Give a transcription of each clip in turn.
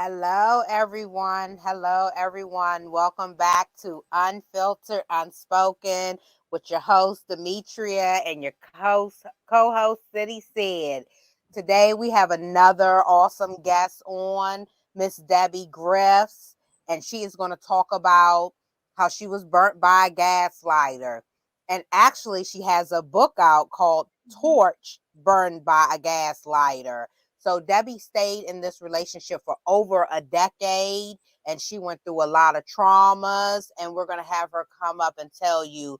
Hello, everyone. Hello, everyone. Welcome back to Unfiltered, Unspoken with your host, Demetria, and your co-host, City Said. Today, we have another awesome guest on, Miss Debbie Griffiths, and she is going to talk about how she was burnt by a gaslighter. And actually, she has a book out called Torch, Burned by a Gaslighter. So Debbie stayed in this relationship for over a decade, and she went through a lot of traumas, and we're going to have her come up and tell you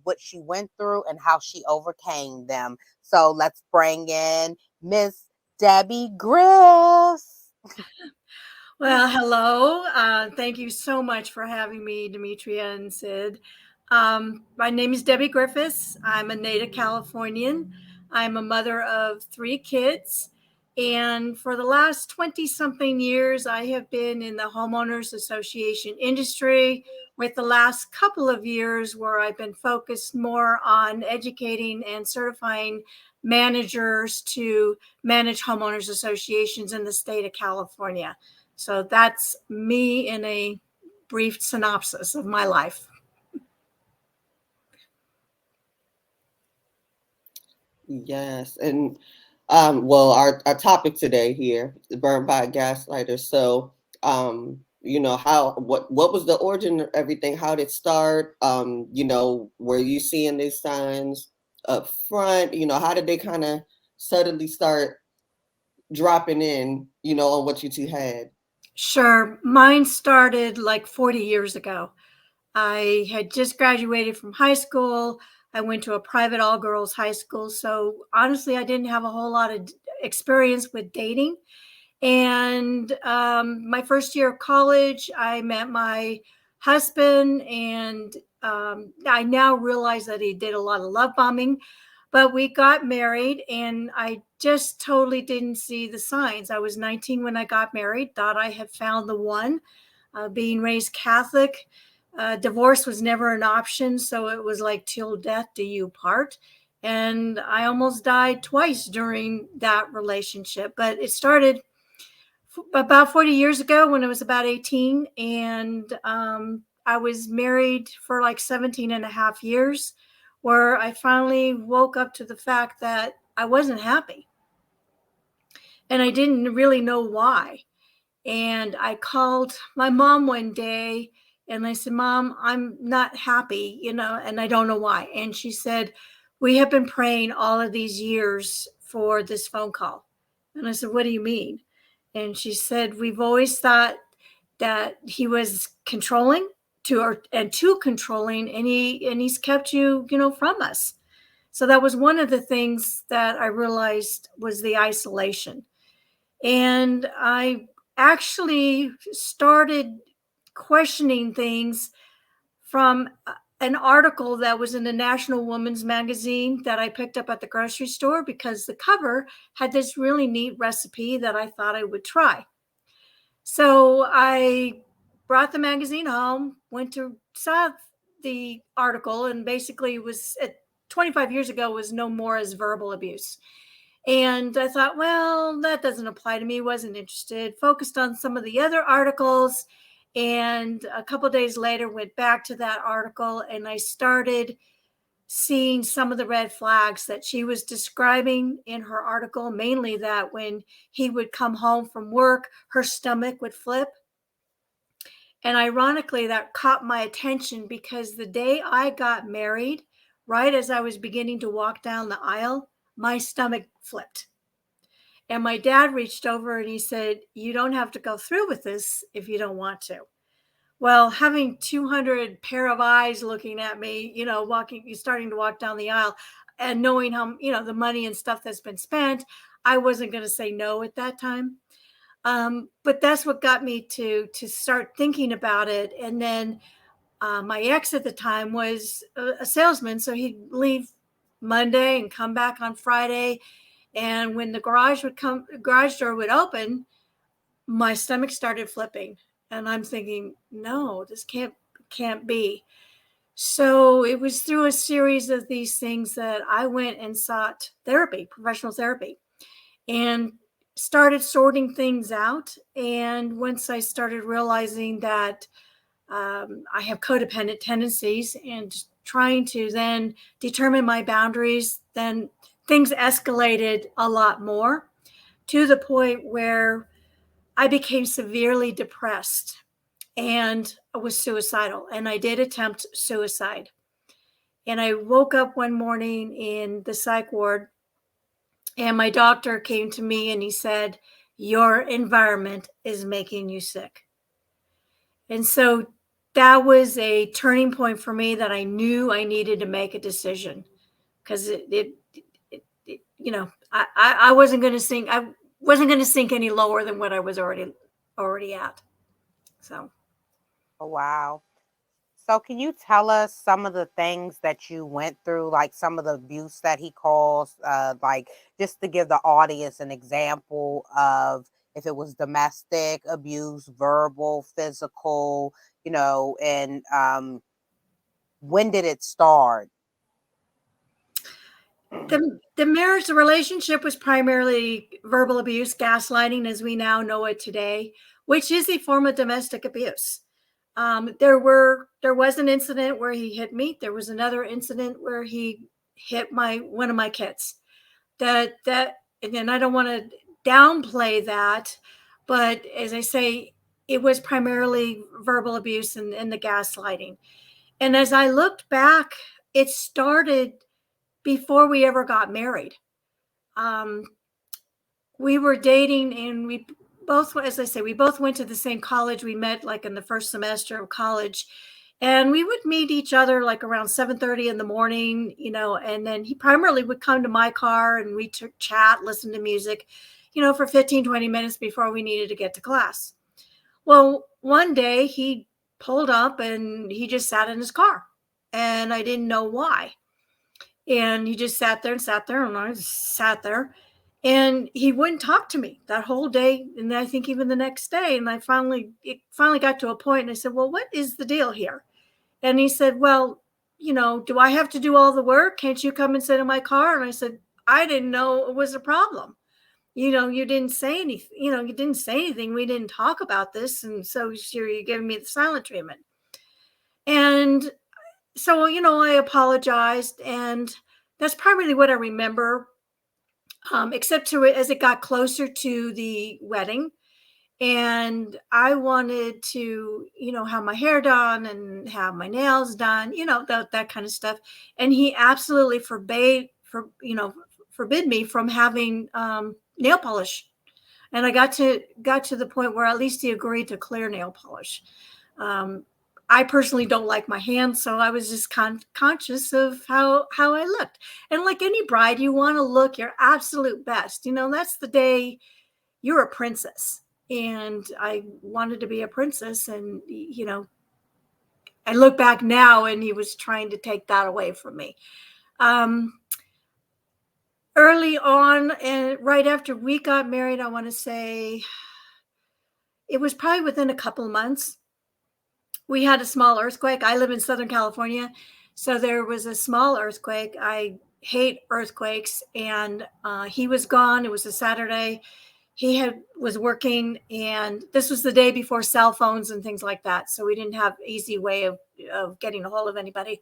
what she went through and how she overcame them. So let's bring in Miss Debbie Griffiths. Well, hello. Thank you so much for having me, Demetria and Sid. My name is Debbie Griffiths. I'm a native Californian. I'm a mother of three kids. And for the last 20 something years, I have been in the homeowners association industry, with the last couple of years where I've been focused more on educating and certifying managers to manage homeowners associations in the state of California. So that's me in a brief synopsis of my life. Yes, and our topic today here, burned by a gaslighter. So, how what was the origin of everything? How did it start? Were you seeing these signs up front? How did they kind of suddenly start dropping in? On what you two had. Sure. Mine started like 40 years ago. I had just graduated from high school. I went to a private all girls high school. So honestly, I didn't have a whole lot of experience with dating. And my first year of college, I met my husband, and I now realize that he did a lot of love bombing. But we got married, and I just totally didn't see the signs. I was 19 when I got married, thought I had found the one. Being raised Catholic, divorce was never an option. So it was like, till death do you part. And I almost died twice during that relationship. But it started about 40 years ago when I was about 18. And I was married for like 17 and a half years, where I finally woke up to the fact that I wasn't happy. And I didn't really know why. And I called my mom one day and I said, Mom, I'm not happy, and I don't know why. And she said, we have been praying all of these years for this phone call. And I said, what do you mean? And she said, we've always thought that he was controlling and too controlling, and he's kept you, from us. So that was one of the things that I realized was the isolation. And I actually started questioning things from an article that was in the National Woman's Magazine that I picked up at the grocery store, because the cover had this really neat recipe that I thought I would try. So I brought the magazine home, went to saw the article, and basically it was 25 years ago was no more as verbal abuse. And I thought, well, that doesn't apply to me. Wasn't interested. Focused on some of the other articles. And a couple of days later, went back to that article and I started seeing some of the red flags that she was describing in her article, mainly that when he would come home from work, her stomach would flip. And ironically, that caught my attention because the day I got married, right as I was beginning to walk down the aisle, my stomach flipped. And my dad reached over and he said, you don't have to go through with this if you don't want to. Well, having 200 pair of eyes looking at me, starting to walk down the aisle and knowing how, the money and stuff that's been spent, I wasn't going to say no at that time. But that's what got me to start thinking about it. And then my ex at the time was a salesman. So he'd leave Monday and come back on Friday. And when the garage door would open, my stomach started flipping. And I'm thinking, no, this can't be. So it was through a series of these things that I went and sought therapy, professional therapy. And started sorting things out. And once I started realizing that I have codependent tendencies and trying to then determine my boundaries, then things escalated a lot more to the point where I became severely depressed and was suicidal. And I did attempt suicide. And I woke up one morning in the psych ward, and my doctor came to me and he said, "Your environment is making you sick." And so that was a turning point for me, that I knew I needed to make a decision, because I wasn't going to sink. I wasn't going to sink any lower than what I was already at. So. Oh, wow. So, can you tell us some of the things that you went through, like some of the abuse that he calls, like just to give the audience an example of if it was domestic abuse, verbal, physical, and when did it start? The marriage, the relationship was primarily verbal abuse, gaslighting as we now know it today, which is a form of domestic abuse. There was an incident where he hit me. There was another incident where he hit one of my kids. That again, I don't want to downplay that, but as I say, it was primarily verbal abuse and the gaslighting. And as I looked back, it started before we ever got married. Um, we were dating, and we both, as I say, we both went to the same college. We met like in the first semester of college, and we would meet each other like around 7:30 in the morning, and then he primarily would come to my car and we chat, listen to music, for 15, 20 minutes before we needed to get to class. Well, one day he pulled up and he just sat in his car, and I didn't know why. And he just sat there and sat there, and I just sat there, and he wouldn't talk to me that whole day. And I think even the next day. And it finally got to a point, and I said, "Well, what is the deal here?" And he said, "Well, do I have to do all the work? Can't you come and sit in my car?" And I said, "I didn't know it was a problem. You didn't say anything. You didn't say anything. We didn't talk about this. And so you're giving me the silent treatment." And so, I apologized, and that's probably what I remember, except to it as it got closer to the wedding. And I wanted to, have my hair done and have my nails done, that kind of stuff. And he absolutely forbid me from having nail polish. And I got to the point where at least he agreed to clear nail polish. I personally don't like my hands, so I was just conscious of how I looked. And like any bride, you want to look your absolute best. That's the day you're a princess. And I wanted to be a princess. And, I look back now, and he was trying to take that away from me. Early on, and right after we got married, I want to say it was probably within a couple of months, we had a small earthquake. I live in Southern California, so there was a small earthquake. I hate earthquakes, and he was gone. It was a Saturday. He was working, and this was the day before cell phones and things like that, so we didn't have easy way of getting a hold of anybody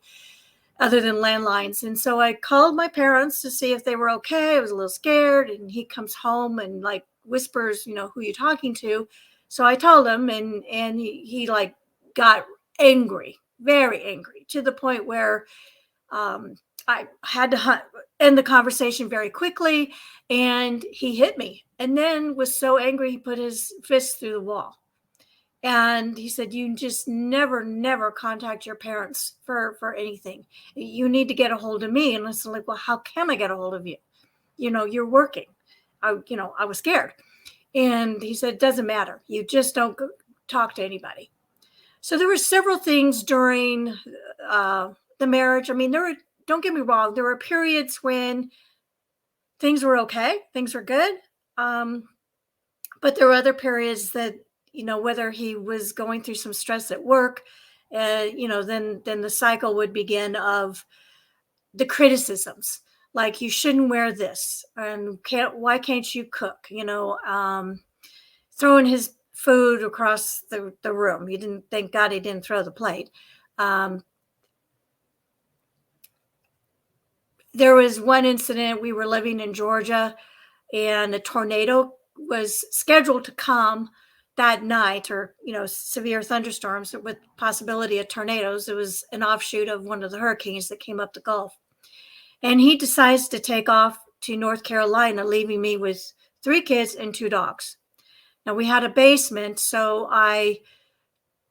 other than landlines. And so I called my parents to see if they were okay. I was a little scared, and he comes home and like whispers, "Who you talking to?" So I told him, and he like got angry, very angry, to the point where I had to end the conversation very quickly, and he hit me, and then was so angry he put his fist through the wall. And he said, "You just never contact your parents for anything. You need to get a hold of me." And I was like, "Well, how can I get a hold of you? You're working." I was scared. And he said, "It doesn't matter. You just don't talk to anybody." So there were several things during the marriage. I mean, don't get me wrong, there were periods when things were okay, things were good. But there were other periods that, whether he was going through some stress at work, then the cycle would begin of the criticisms. like, you shouldn't wear this, and why can't you cook? Throwing his food across the room. He didn't, thank God he didn't throw the plate. There was one incident, we were living in Georgia, and a tornado was scheduled to come that night, or severe thunderstorms with possibility of tornadoes. It was an offshoot of one of the hurricanes that came up the Gulf, and he decides to take off to North Carolina, leaving me with 3 kids and 2 dogs. Now, we had a basement, so I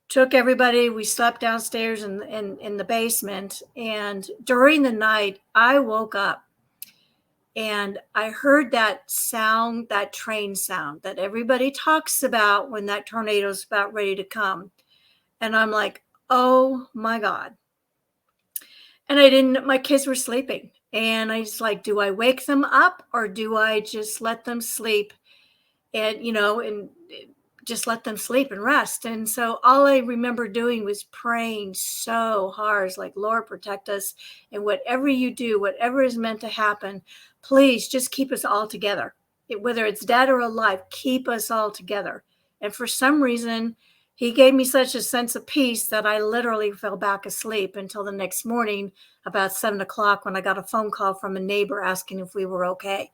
took everybody. We slept downstairs in the basement, and during the night I woke up and I heard that sound, that train sound that everybody talks about when that tornado's about ready to come. And I'm like, oh my God. And my kids were sleeping. And I was like, do I wake them up or do I just let them sleep and just let them sleep and rest? And so all I remember doing was praying so hard. It's like, Lord, protect us. And whatever you do, whatever is meant to happen, please just keep us all together. Whether it's dead or alive, keep us all together. And for some reason, he gave me such a sense of peace that I literally fell back asleep until the next morning about 7 o'clock, when I got a phone call from a neighbor asking if we were okay.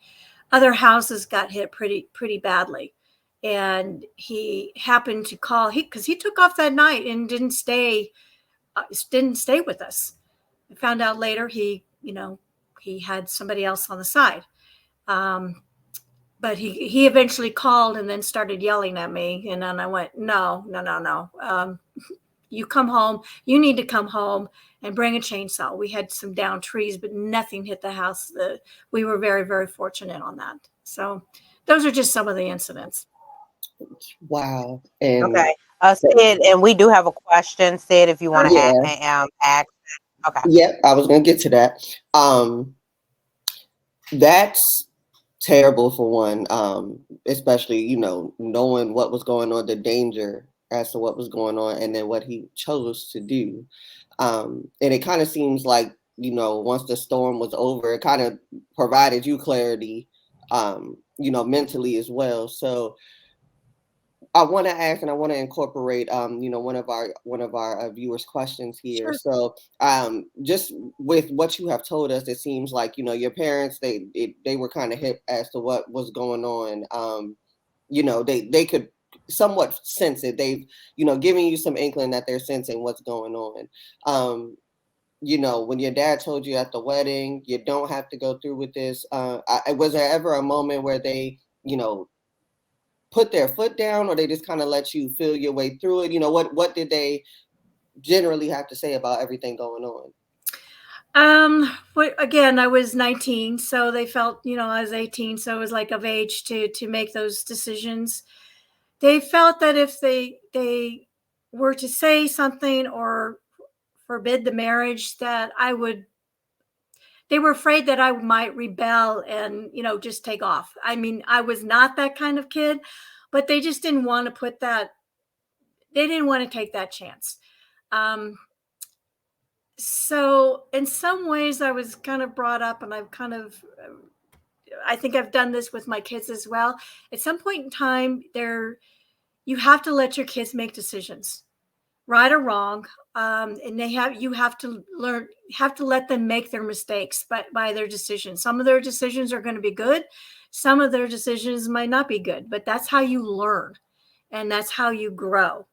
Other houses got hit pretty badly. And he happened to call, because he took off that night and didn't stay with us. I found out later he had somebody else on the side. But he eventually called and then started yelling at me. And then I went, no. You come home. You need to come home and bring a chainsaw. We had some down trees, but nothing hit the house. We were very, very fortunate on that. So those are just some of the incidents. Wow. And Okay. Sid, and we do have a question, Sid, if you want to ask. Okay. Yep, I was gonna get to that. That's terrible for one, especially, knowing what was going on, the danger as to what was going on, and then what he chose to do. And it kind of seems like, once the storm was over, it kind of provided you clarity, mentally as well. So I want to ask, and I want to incorporate, one of our viewers' questions here. Sure. So, just with what you have told us, it seems like your parents they were kind of hip as to what was going on. They could somewhat sense it. They've giving you some inkling that they're sensing what's going on. When your dad told you at the wedding, you don't have to go through with this. Was there ever a moment where they put their foot down, or they just kind of let you feel your way through it? What did they generally have to say about everything going on? Again, I was 19, so they felt, I was 18, so I was like of age to make those decisions. They felt that if they were to say something or forbid the marriage, that they were afraid that I might rebel and, just take off. I mean, I was not that kind of kid, but they just didn't want to they didn't want to take that chance. So in some ways I was kind of brought up, and I think I've done this with my kids as well. At some point in time, you have to let your kids make decisions, right or wrong. And you have to let them make their mistakes by their decisions. Some of their decisions are going to be good. Some of their decisions might not be good, but that's how you learn, and that's how you grow.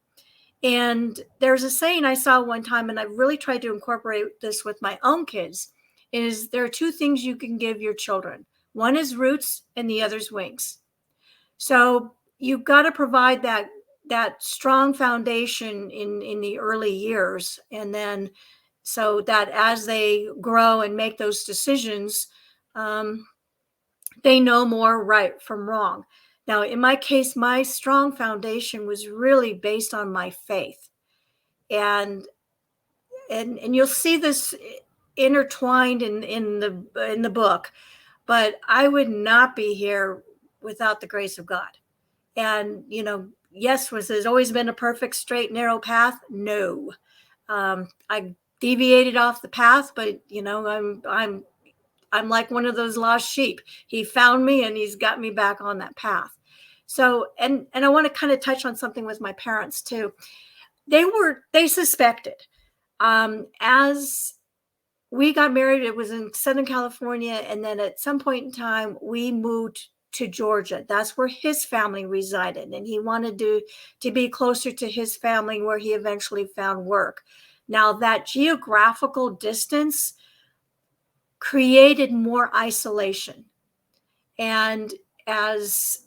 And there's a saying I saw one time, and I really tried to incorporate this with my own kids, is there are 2 things you can give your children. One is roots and the other's wings. So you've got to provide that strong foundation in the early years. And then so that as they grow and make those decisions, they know more right from wrong. Now, in my case, my strong foundation was really based on my faith. And you'll see this intertwined in the book, but I would not be here without the grace of God. And, yes, has always been a perfect, straight, narrow path? No. I deviated off the path, but, I'm like one of those lost sheep. He found me and he's got me back on that path. So, and I want to kind of touch on something with my parents too. They suspected, as we got married, it was in Southern California. And then at some point in time, we moved to Georgia. That's where his family resided. And he wanted to be closer to his family where he eventually found work. Now, that geographical distance created more isolation. And as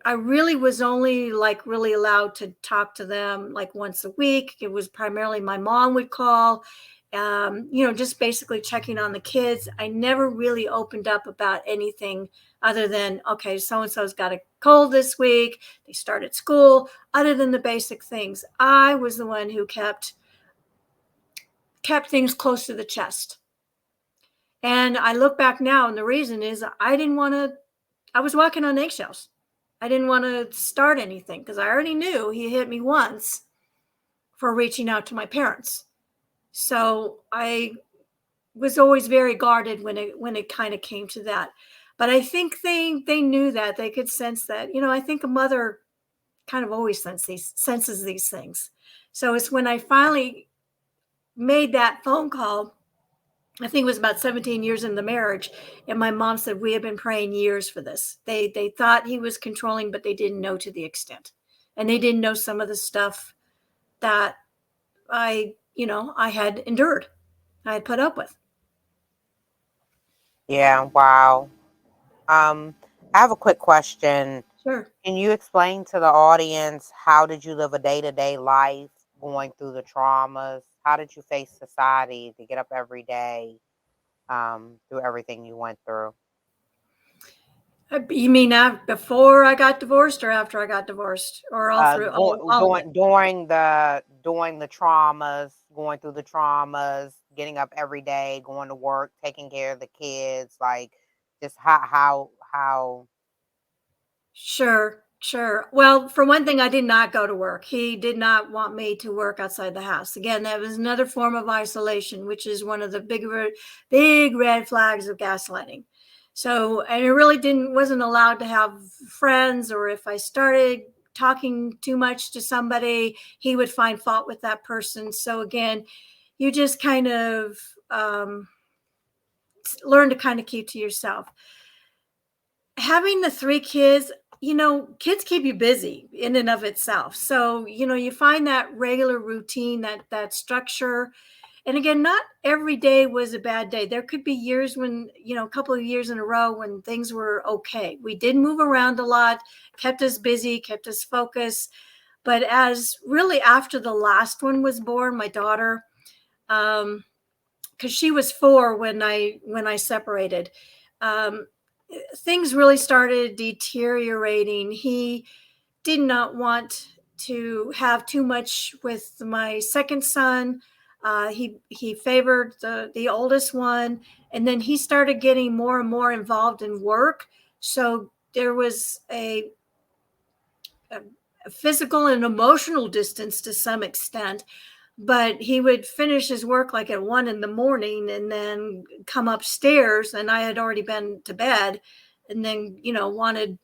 I really was only like really allowed to talk to them like once a week, it was primarily my mom would call, just basically checking on the kids. I never really opened up about anything other than, okay, so-and-so's got a cold this week. They started school. Other than the basic things, I was the one who kept things close to the chest. And I look back now, and the reason is I was walking on eggshells. I didn't want to start anything because I already knew he hit me once for reaching out to my parents. So I was always very guarded when it kind of came to that. But I think they knew that. They could sense that. I think a mother kind of always senses these things. So it's when I finally made that phone call, I think it was about 17 years in the marriage. And my mom said, we have been praying years for this. They thought he was controlling, but they didn't know to the extent. And they didn't know some of the stuff that I had endured, I had put up with. Yeah, wow. I have a quick question. Sure. Can you explain to the audience, how did you live a day-to-day life going through the traumas? How did you face society to get up every day through everything you went through? You mean before I got divorced or after I got divorced, or all through all of it? During the traumas, going through the traumas, getting up every day, going to work, taking care of the kids, like just how Sure. Well, for one thing, I did not go to work. He did not want me to work outside the house. Again, that was another form of isolation, which is one of the big red flags of gaslighting. So, and it really wasn't allowed to have friends, or if I started talking too much to somebody, he would find fault with that person. So again, you just kind of learn to kind of keep to yourself. Having the 3 kids, kids keep you busy in and of itself. So, you find that regular routine, that structure. And again, not every day was a bad day. There could be years when, a couple of years in a row when things were okay. We did move around a lot, kept us busy, kept us focused. But as really after the last one was born, my daughter, because she was 4 when I separated, things really started deteriorating. He did not want to have too much with my second son. He favored the oldest one, and then he started getting more and more involved in work. So there was a physical and emotional distance to some extent. But he would finish his work like at 1 a.m. and then come upstairs, and I had already been to bed, and then, wanted,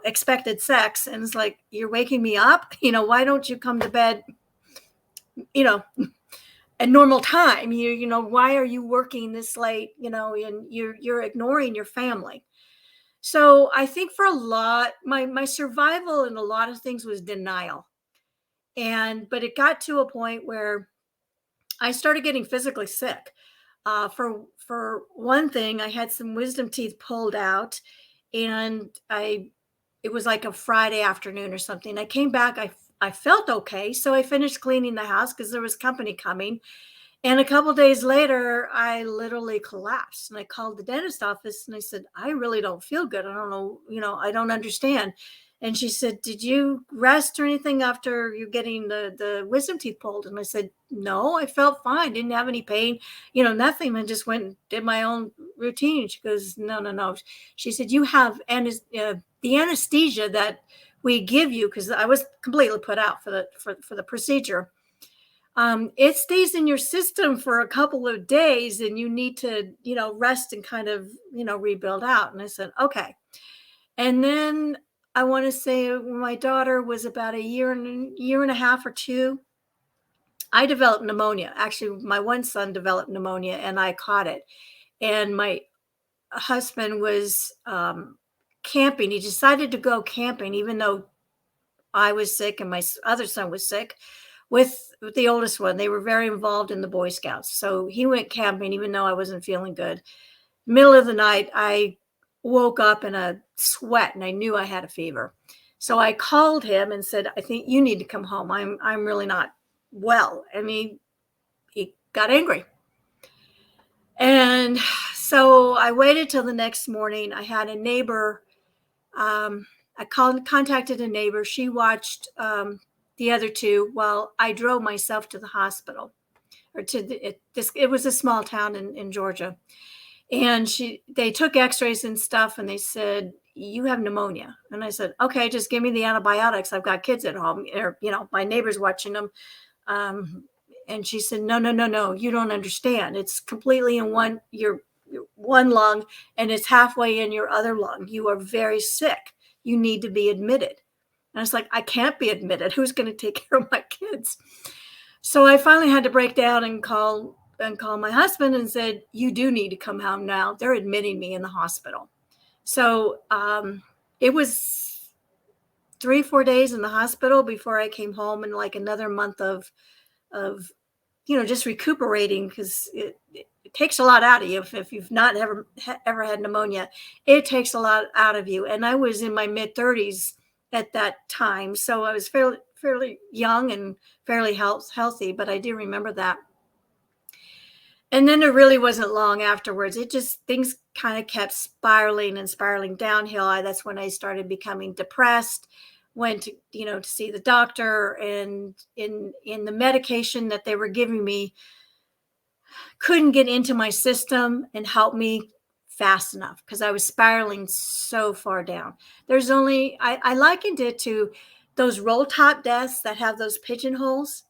expected sex. And it's like, you're waking me up, why don't you come to bed, at normal time? Why are you working this late, and you're ignoring your family. So I think for a lot, my survival in a lot of things was denial. But it got to a point where I started getting physically sick. For one thing, I had some wisdom teeth pulled out, and it was like a Friday afternoon or something. I came back, I felt okay, so I finished cleaning the house because there was company coming. And a couple of days later, I literally collapsed, and I called the dentist office and I said, I really don't feel good. I don't know, I don't understand. And she said, did you rest or anything after you getting the wisdom teeth pulled? And I said, no, I felt fine. Didn't have any pain, nothing. I just went and did my own routine. She goes, no. She said, you have the anesthesia that we give you, because I was completely put out for the procedure. it stays in your system for a couple of days and you need to, rest and kind of, rebuild out. And I said, okay. And then I want to say when my daughter was about a year and a half or two, I developed pneumonia. Actually, my one son developed pneumonia and I caught it. And my husband was camping. He decided to go camping, even though I was sick and my other son was sick with the oldest one. They were very involved in the Boy Scouts. So he went camping, even though I wasn't feeling good. Middle of the night, I woke up in a sweat and I knew I had a fever. So I called him and said, I think you need to come home. I'm really not well. And he got angry. And so I waited till the next morning. I had a neighbor. I contacted a neighbor. She watched the other two while I drove myself to the hospital. Or it was a small town in Georgia. And they took x-rays and stuff and they said, you have pneumonia. And I said, okay, just give me the antibiotics. I've got kids at home. My neighbor's watching them. And she said, no, you don't understand. It's completely in your one lung and it's halfway in your other lung. You are very sick. You need to be admitted. And I was like, I can't be admitted. Who's going to take care of my kids? So I finally had to break down and call my husband and said, you do need to come home now. They're admitting me in the hospital. So it was 3-4 days in the hospital before I came home, and like another month of just recuperating, because it takes a lot out of you. If you've not ever had pneumonia, it takes a lot out of you. And I was in my mid-30s at that time. So I was fairly young and fairly healthy, but I do remember that. And then it really wasn't long afterwards. Things kind of kept spiraling downhill. That's when I started becoming depressed, went to, to see the doctor, and in the medication that they were giving me couldn't get into my system and help me fast enough because I was spiraling so far down. I likened it to those roll top desks that have those pigeonholes.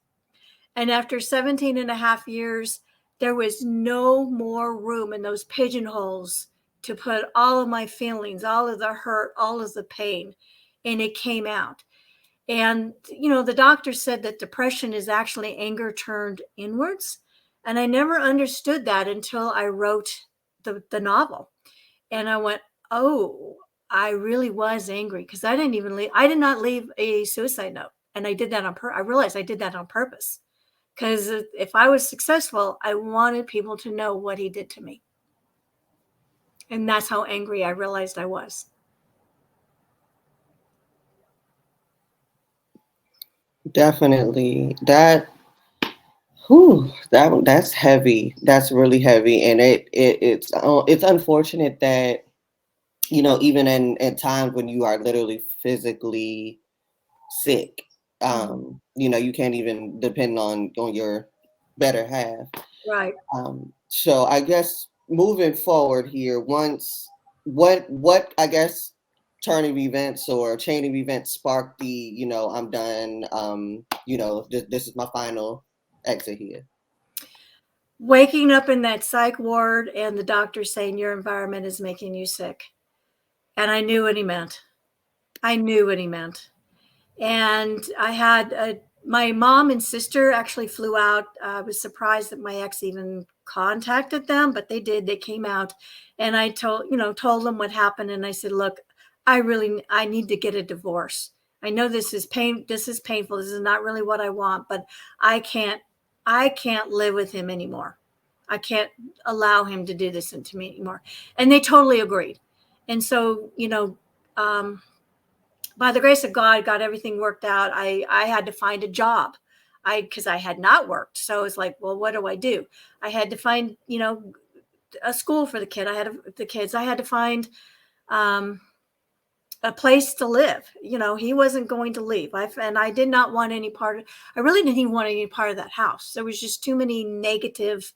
And after 17 and a half years, there was no more room in those pigeonholes to put all of my feelings, all of the hurt, all of the pain, and it came out. And, the doctor said that depression is actually anger turned inwards. And I never understood that until I wrote the novel. And I went, oh, I really was angry because I did not leave a suicide note. And I did that I realized I did that on purpose. Because if I was successful, I wanted people to know what he did to me. And that's how angry I realized I was. Definitely. That's heavy. That's really heavy. And it's unfortunate that, even in times when you are literally physically sick, you can't even depend on your better half. Right. So I guess moving forward here, what I guess turn of events or chain of events sparked the, I'm done, this is my final exit here? Waking up in that psych ward and the doctor saying your environment is making you sick. And I knew what he meant. And I had my mom and sister actually flew out. I was surprised that my ex even contacted them, but they did. They came out, and I told them what happened. And I said, look, I need to get a divorce. I know this is painful. This is not really what I want, but I can't live with him anymore. I can't allow him to do this to me anymore. And they totally agreed. And so, by the grace of God, got everything worked out. I had to find a job because I had not worked. So it's like, well, what do I do? I had to find, a school for the kids. I had to find a place to live. He wasn't going to leave. And I did not want any I really didn't even want any part of that house. There was just too many negative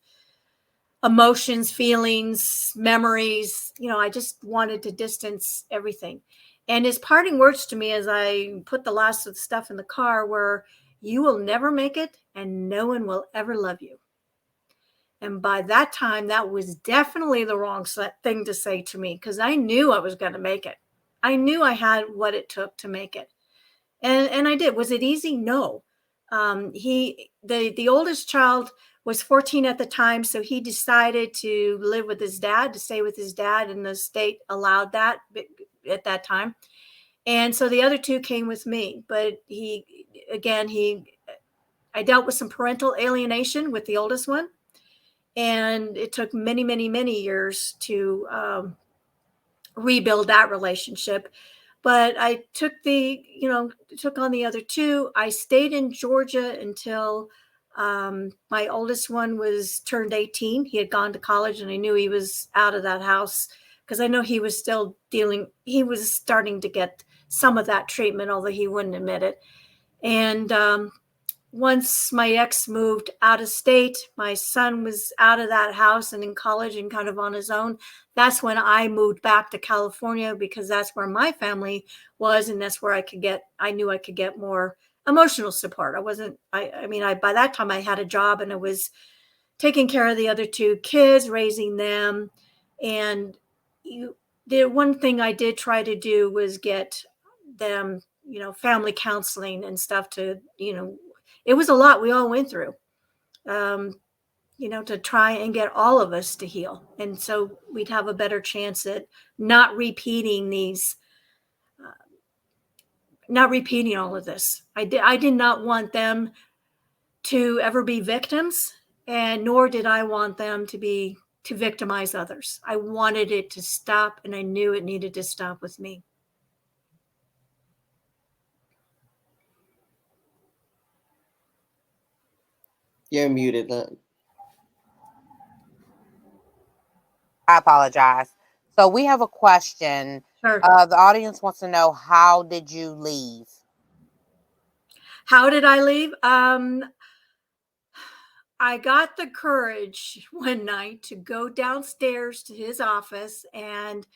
emotions, feelings, memories. I just wanted to distance everything. And his parting words to me as I put the last of the stuff in the car were, You will never make it, and no one will ever love you. And by that time, that was definitely the wrong thing to say to me, because I knew I was going to make it. I knew I had what it took to make it. And I did. Was it easy? No. The oldest child was 14 at the time, so he decided to live with his dad, to stay with his dad, and the state allowed that at that time. And so the other two came with me. But I dealt with some parental alienation with the oldest one, and it took many, many, many years to rebuild that relationship. But I took on the other two. I stayed in Georgia until my oldest one was turned 18. He had gone to college, and I knew he was out of that house, because I know he was starting to get some of that treatment, although he wouldn't admit it. And once my ex moved out of state, my son was out of that house and in college and kind of on his own. That's when I moved back to California, because that's where my family was, and that's where I knew I could get more emotional support. By that time I had a job, and I was taking care of the other two kids, raising them. And the one thing I did try to do was get them, family counseling and stuff it was a lot we all went through, to try and get all of us to heal. And so we'd have a better chance at not repeating all of this. I did not want them to ever be victims, and nor did I want them to victimize others. I wanted it to stop, and I knew it needed to stop with me. You're muted. I apologize. So we have a question. Sure. The audience wants to know, how did you leave? How did I leave? I got the courage one night to go downstairs to his office, and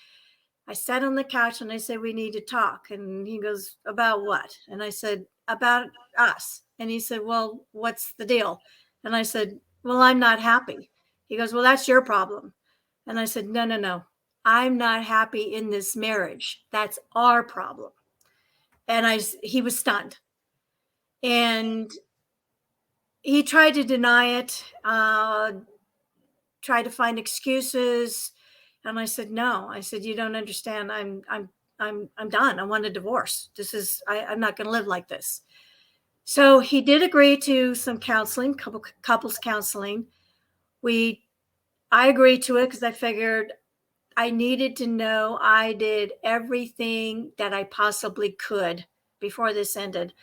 I sat on the couch and I said, "We need to talk." And he goes, "About what?" And I said, "About us." And he said, "Well, what's the deal?" And I said, "Well, I'm not happy." He goes, "Well, that's your problem." And I said, No. I'm not happy in this marriage. That's our problem." And he was stunned. And he tried to deny it, tried to find excuses. And I said, "No." I said, "You don't understand. I'm done. I want a divorce. I'm not going to live like this." So he did agree to some counseling, couples counseling. I agreed to it because I figured I needed to know I did everything that I possibly could before this ended,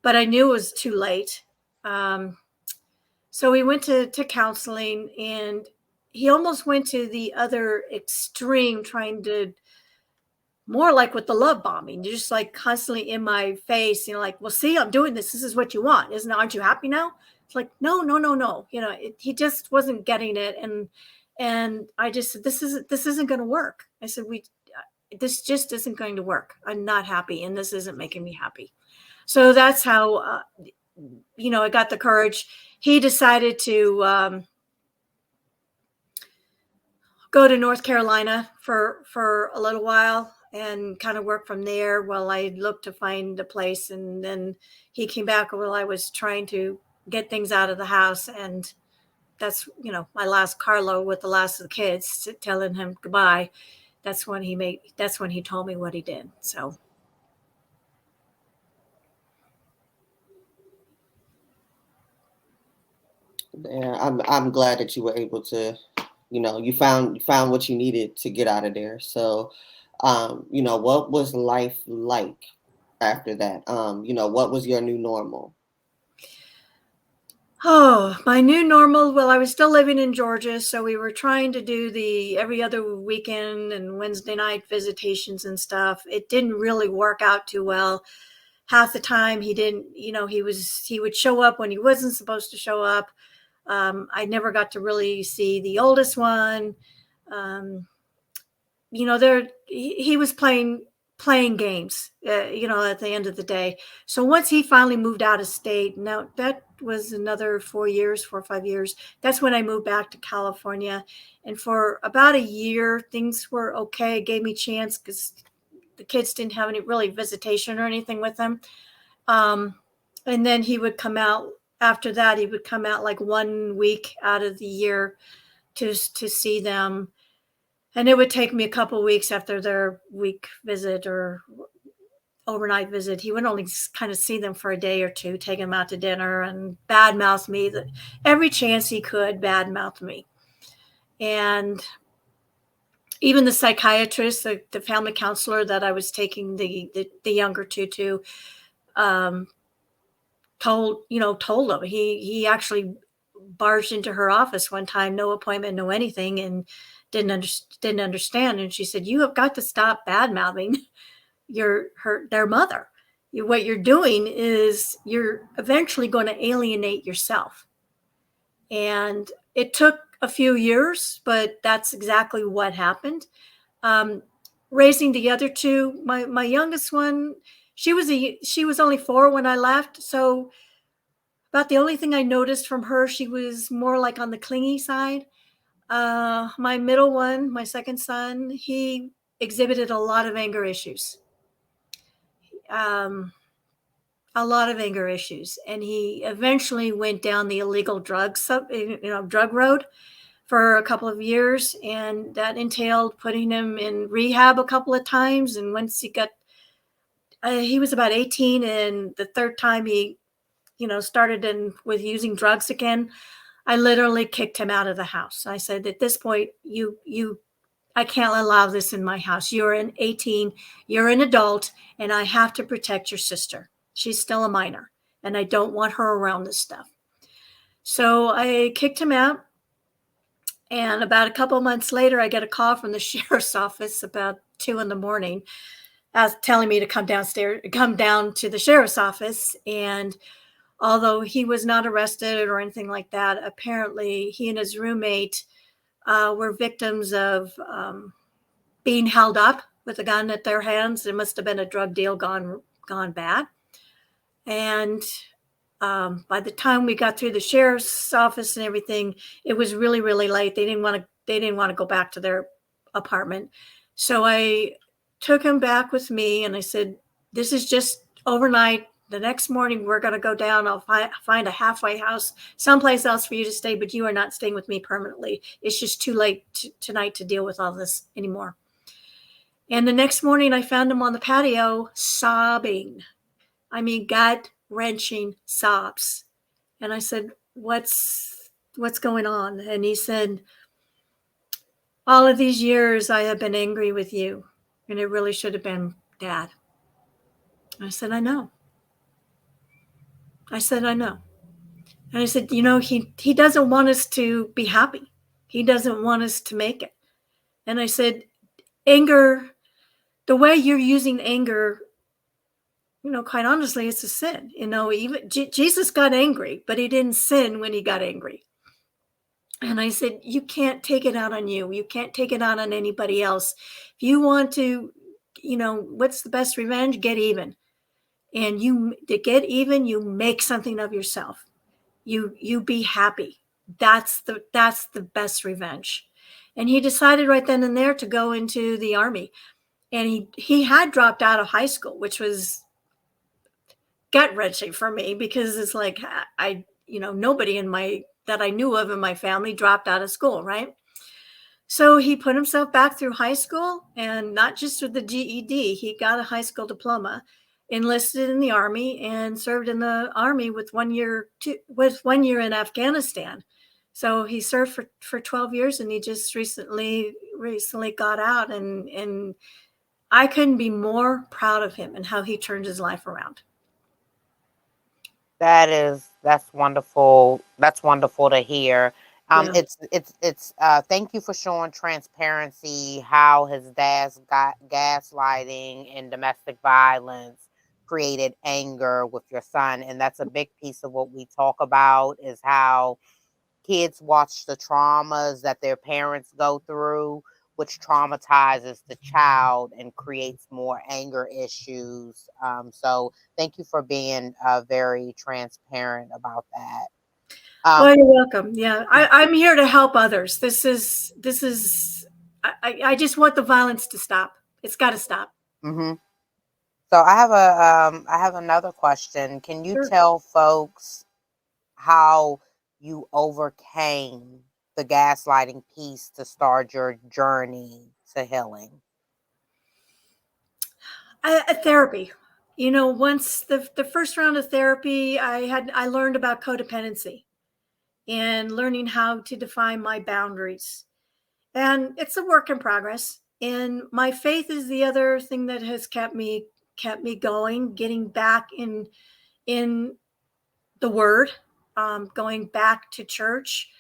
but I knew it was too late. So we went to counseling, and he almost went to the other extreme, trying to, more like with the love bombing, just like constantly in my face, like, "Well, see, I'm doing this. This is what you want. Aren't you happy now?" It's like, no. He just wasn't getting it. And I just said, this isn't going to work. I said, this just isn't going to work. I'm not happy, and this isn't making me happy. So that's how, I got the courage. He decided to go to North Carolina for a little while and kind of work from there while I looked to find a place. And then he came back while I was trying to get things out of the house. And that's, my last Carlo with the last of the kids, telling him goodbye. That's when he told me what he did. So. Yeah, I'm glad that you were able to, you found what you needed to get out of there. So, what was life like after that? What was your new normal? Oh, my new normal. Well, I was still living in Georgia, so we were trying to do the every other weekend and Wednesday night visitations and stuff. It didn't really work out too well. Half the time he didn't, he would show up when he wasn't supposed to show up. I never got to really see the oldest one. He was playing playing games, at the end of the day. So once he finally moved out of state, now that was another 4 or 5 years. That's when I moved back to California. And for about a year, things were okay. It gave me a chance because the kids didn't have any really visitation or anything with them. And then he would come out after that. He would come out like 1 week out of the year to see them. And it would take me a couple of weeks after their week visit or overnight visit. He would only kind of see them for a day or two, take them out to dinner and badmouth me. Every chance he could, badmouth me. And even the psychiatrist, the family counselor that I was taking the younger two to, told him. He actually barged into her office one time, no appointment, no anything, and didn't understand. And she said, "You have got to stop bad mouthing their mother. What you're doing is you're eventually going to alienate yourself." And it took a few years, but that's exactly what happened. Raising the other two, my youngest one, she was only 4 when I left, so about the only thing I noticed from her, she was more like on the clingy side. My middle one, my second son, he exhibited a lot of anger issues. A lot of anger issues, and he eventually went down the illegal drug road for a couple of years, and that entailed putting him in rehab a couple of times. And once he was about 18, and the third time he started with using drugs again, I literally kicked him out of the house. I said, at this point, I can't allow this in my house. You're an 18, you're an adult, and I have to protect your sister. She's still a minor, and I don't want her around this stuff. So I kicked him out. And about a couple of months later, I get a call from the sheriff's office about 2 a.m, telling me to come down to the sheriff's office. And although he was not arrested or anything like that, apparently he and his roommate were victims of being held up with a gun at their hands. There must have been a drug deal gone bad. And by the time we got through the sheriff's office and everything, it was really, really late. They didn't want to go back to their apartment. So I took him back with me, and I said, "This is just overnight. The next morning, we're going to go down. I'll find a halfway house someplace else for you to stay, but you are not staying with me permanently. It's just too late tonight to deal with all this anymore." And the next morning, I found him on the patio sobbing. I mean, gut-wrenching sobs. And I said, what's going on? And he said, "All of these years, I have been angry with you, and it really should have been Dad." I said, "I know." I said, "I know." And I said, he doesn't want us to be happy. He doesn't want us to make it. And I said, anger, the way you're using anger, quite honestly, it's a sin. Even Jesus got angry, but he didn't sin when he got angry. And I said, you can't take it out on you. You can't take it out on anybody else. If you want to, what's the best revenge? Get even. And to get even, you make something of yourself. You be happy. That's the best revenge. And he decided right then and there to go into the Army. And he had dropped out of high school, which was gut-wrenching for me, because it's like nobody that I knew of in my family dropped out of school, right? So he put himself back through high school, and not just with the GED, he got a high school diploma, enlisted in the Army, and served in the Army with 1 year in Afghanistan. So he served for 12 years, and he just recently got out, and I couldn't be more proud of him and how he turned his life around. That's wonderful. That's wonderful to hear. Yeah. It's thank you for showing transparency, how his dad's got gaslighting and domestic violence created anger with your son. And that's a big piece of what we talk about, is how kids watch the traumas that their parents go through which traumatizes the child and creates more anger issues. So thank you for being very transparent about that. Well, you're welcome. Yeah, I'm here to help others. This is. I just want the violence to stop. It's got to stop. Mm-hmm. So I have another question. Can you Sure. tell folks how you overcame the gaslighting piece to start your journey to healing? Therapy. Once the first round of therapy, I learned about codependency and learning how to define my boundaries. And it's a work in progress. And my faith is the other thing that has kept me going, getting back in the word, going back to church,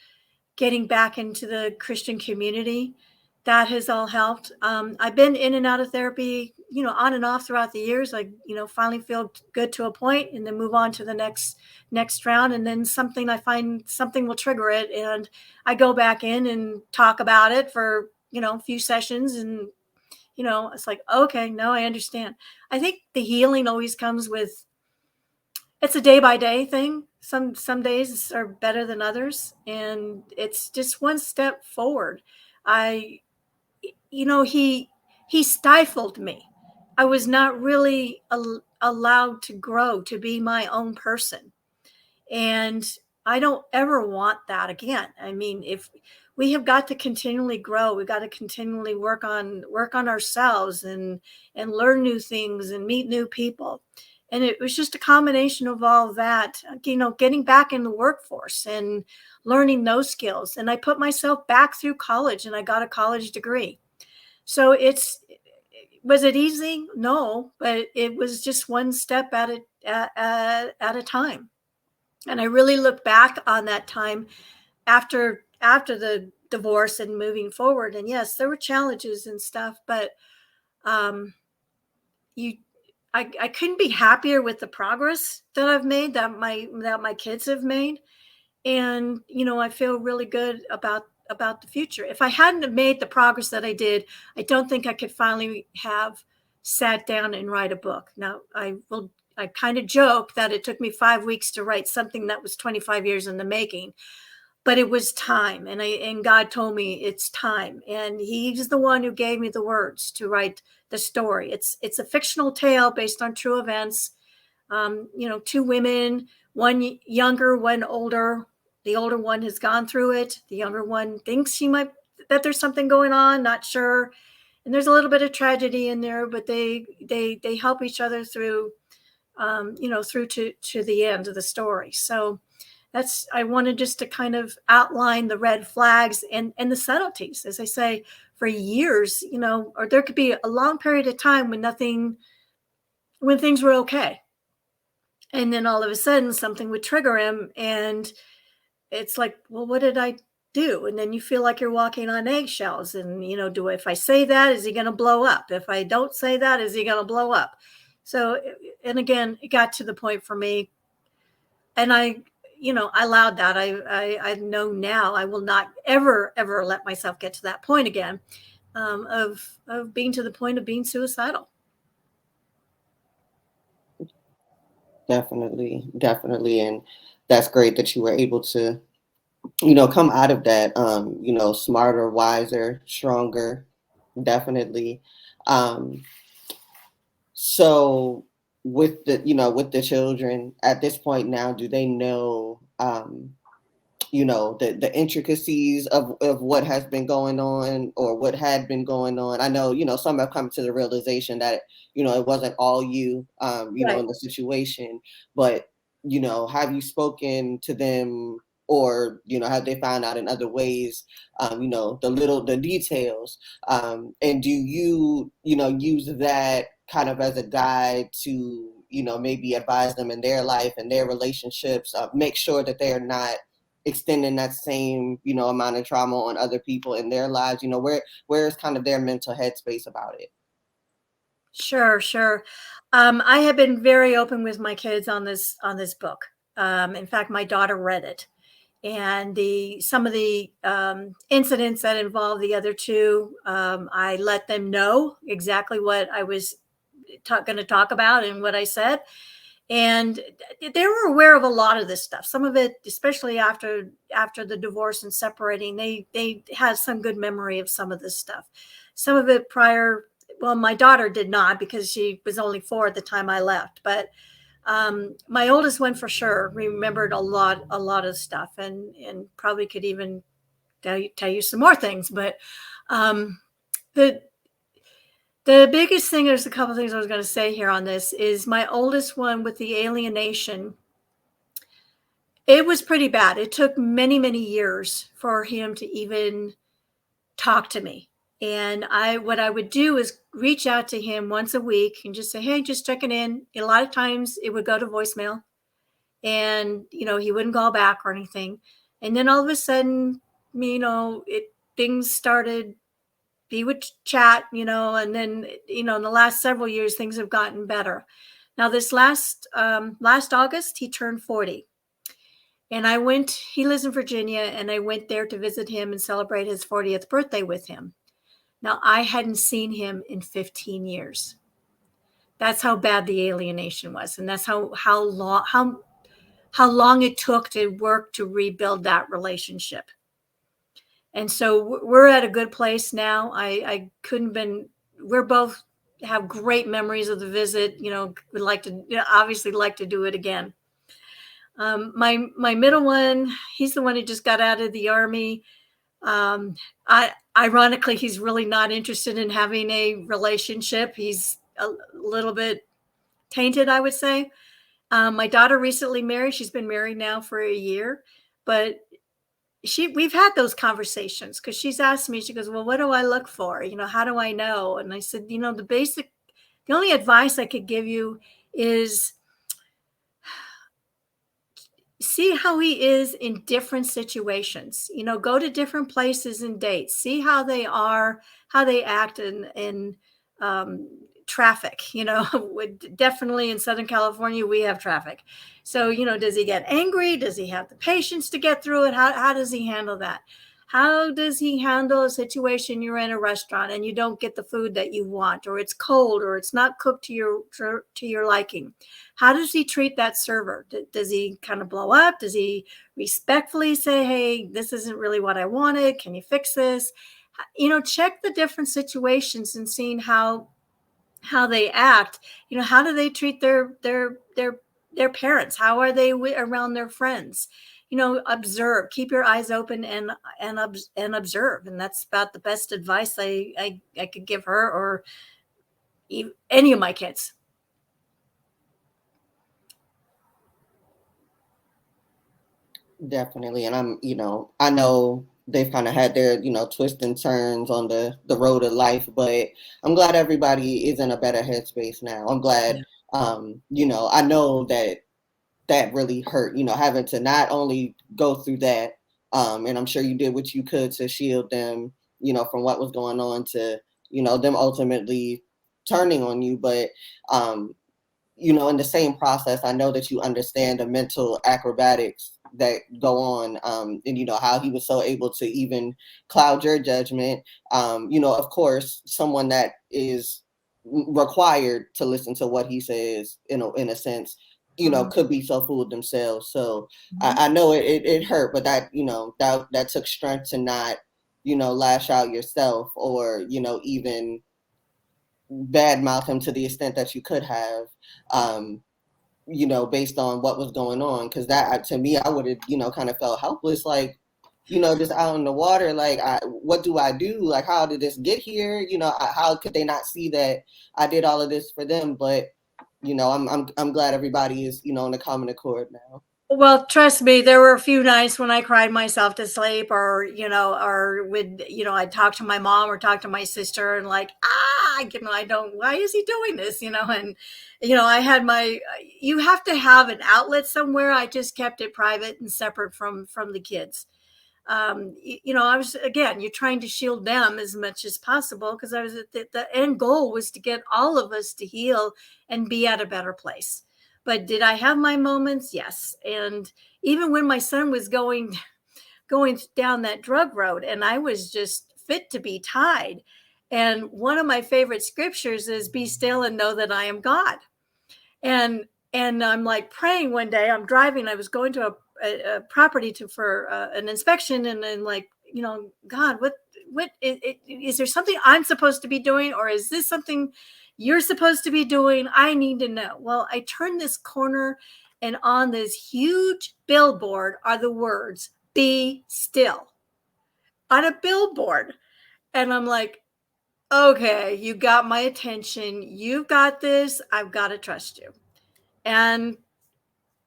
getting back into the Christian community. That has all helped. I've been in and out of therapy, on and off throughout the years. Finally feel good to a point, and then move on to the next round, and then I find something will trigger it, and I go back in and talk about it for a few sessions, and it's like, okay, no, I understand. I think the healing always comes with, it's a day by day thing. Some days are better than others, and it's just one step forward. I he stifled me. I was not really allowed to grow, to be my own person. And I don't ever want that again. I mean, if we have got to continually grow, we've got to continually work on ourselves, and learn new things and meet new people. And it was just a combination of all of that, getting back in the workforce and learning those skills. And I put myself back through college, and I got a college degree. So was it easy? No, but it was just one step at a time. And I really look back on that time after the divorce and moving forward. And yes, there were challenges and stuff, but um, you, I couldn't be happier with the progress that I've made, that my kids have made. And I feel really good about the future. If I hadn't have made the progress that I did, I don't think I could finally have sat down and write a book. Now, I kind of joke that it took me 5 weeks to write something that was 25 years in the making, but it was time. And God told me it's time, and he's the one who gave me the words to write the story. It's a fictional tale based on true events. Two women, one younger, one older. The older one has gone through it. The younger one thinks that there's something going on, not sure. And there's a little bit of tragedy in there, but they help each other through, through to the end of the story. So I wanted just to kind of outline the red flags and the subtleties. As I say, for years, or there could be a long period of time when things were okay. And then all of a sudden something would trigger him, and it's like, well, what did I do? And then you feel like you're walking on eggshells, and if I say that, is he going to blow up? If I don't say that, is he going to blow up? So, and again, it got to the point for me, and I allowed that. I know now I will not ever let myself get to that point again, of being to the point of being suicidal. Definitely, definitely. And that's great that you were able to, come out of that, smarter, wiser, stronger. Definitely. Um, so with the children at this point now, do they know, the intricacies of what has been going on or what had been going on? I know, some have come to the realization that, it wasn't all you, Right. in the situation, but, have you spoken to them, or, have they found out in other ways, the details, and do you, use that kind of as a guide to, maybe advise them in their life and their relationships, make sure that they are not extending that same, amount of trauma on other people in their lives? Where is kind of their mental headspace about it? Sure, sure. I have been very open with my kids on this book. In fact, my daughter read it, And some of the incidents that involved the other two, I let them know exactly what I was going to talk about and what I said. And they were aware of a lot of this stuff. Some of it, especially after the divorce and separating, they had some good memory of some of this stuff. Some of it prior, well, my daughter did not, because she was only 4 at the time I left. But my oldest one for sure remembered a lot of stuff, and probably could even tell you some more things. But the biggest thing, there's a couple things I was going to say here on this, is my oldest one with the alienation. It was pretty bad. It took many, many years for him to even talk to me. And what I would do is reach out to him once a week and just say, hey, just checking in. A lot of times it would go to voicemail, and, he wouldn't call back or anything. And then all of a sudden, things started, he would chat, and then, in the last several years, things have gotten better. Now, this last August, he turned 40. And he lives in Virginia, and I went there to visit him and celebrate his 40th birthday with him. Now, I hadn't seen him in 15 years. That's how bad the alienation was. And that's how long it took to work to rebuild that relationship. And so we're at a good place now. I couldn't been, we're both have great memories of the visit, would like to, obviously like to do it again. My middle one, he's the one who just got out of the Army. Ironically, he's really not interested in having a relationship. He's a little bit tainted, I would say. My daughter recently married. She's been married now for a year, but we've had those conversations, because she's asked me, she goes, well, what do I look for? How do I know? And I said, the only advice I could give you is see how he is in different situations. Go to different places and dates, see how they are, how they act in traffic. Definitely in Southern California, we have traffic. So, does he get angry? Does he have the patience to get through it? How does he handle that? How does he handle a situation you're in a restaurant and you don't get the food that you want, or it's cold, or it's not cooked to your liking? How does he treat that server? Does he kind of blow up? Does he respectfully say, hey, this isn't really what I wanted. Can you fix this? Check the different situations and seeing how they act. How do they treat their parents? How are they around their friends? Observe, keep your eyes open and observe. And that's about the best advice I could give her, or any of my kids. Definitely. And I know they've kind of had their, twists and turns on the road of life, but I'm glad everybody is in a better headspace now. I'm glad, I know that really hurt, having to not only go through that, and I'm sure you did what you could to shield them, from what was going on, to, them ultimately turning on you. But, in the same process, I know that you understand the mental acrobatics that go on, and how he was so able to even cloud your judgment. Of course, someone that is required to listen to what he says, in a sense, could be so fooled themselves. So I know it hurt, but that that took strength to not lash out yourself, or even badmouth him to the extent that you could have, based on what was going on. Because that, to me, I would have kind of felt helpless, like, just out in the water, like, what do I do? Like, how did this get here? How could they not see that I did all of this for them? But I'm glad everybody is in a common accord now. Well, trust me, there were a few nights when I cried myself to sleep, or would, I'd talk to my mom or talk to my sister, and like, I don't, why is he doing this? And, I had you have to have an outlet somewhere. I just kept it private and separate from the kids. I was, again, you're trying to shield them as much as possible, because I was the end goal was to get all of us to heal and be at a better place. But did I have my moments? Yes. And even when my son was going going down that drug road, and I was just fit to be tied. And one of my favorite scriptures is, "Be still and know that I am God." And I'm like praying one day. I'm driving. I was going to a property for an inspection, and then like, God, what is there something I'm supposed to be doing, or is this something you're supposed to be doing? I need to know. Well, I turned this corner, and on this huge billboard are the words, "Be still," on a billboard. And I'm like, okay, you got my attention. You've got this. I've got to trust you. And